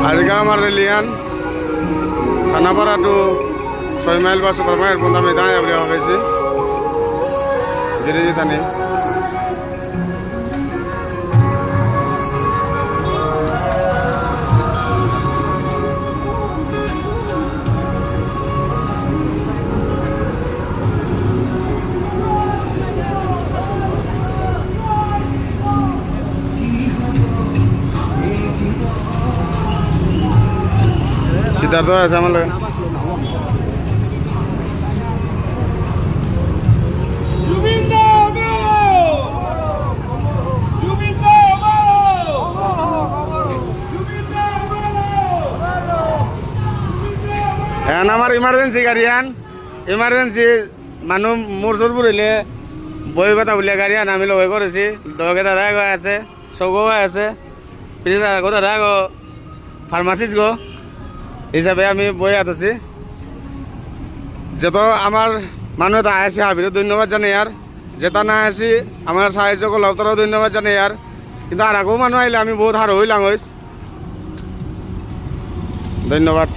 আজকে আমার রেলিয়ান Khanapara two 6 mile বা সুপার মাইল পর্যন্ত আমি দাঁড়িয়ে বলে হয়েছি ধীরে ধীরে সিদ্ধার্থ আছে আমার লাগে এখন আমার ইমার্জেন্সি গাড়ি আন ইমার্জেন্সি মানুষ মোর চোর বুড়িলে বই কথা বলিয়া গাড়ি আন আমি লগে করেছি দগে দাদা গো আছে চৌগো আছে পিছে দাদা গো ফার্মাসিস্ট গো হিসাবে আমি বই আছি যত আমার মানুষ এটা আসি হাবির ধন্যবাদ জানাই আর যেটা না আসি আমার সাহায্য করলে তারাও ধন্যবাদ জানাই আর কিন্তু আর আগেও মানুষ আইলে আমি বহুত হার হইলাম ধন্যবাদ।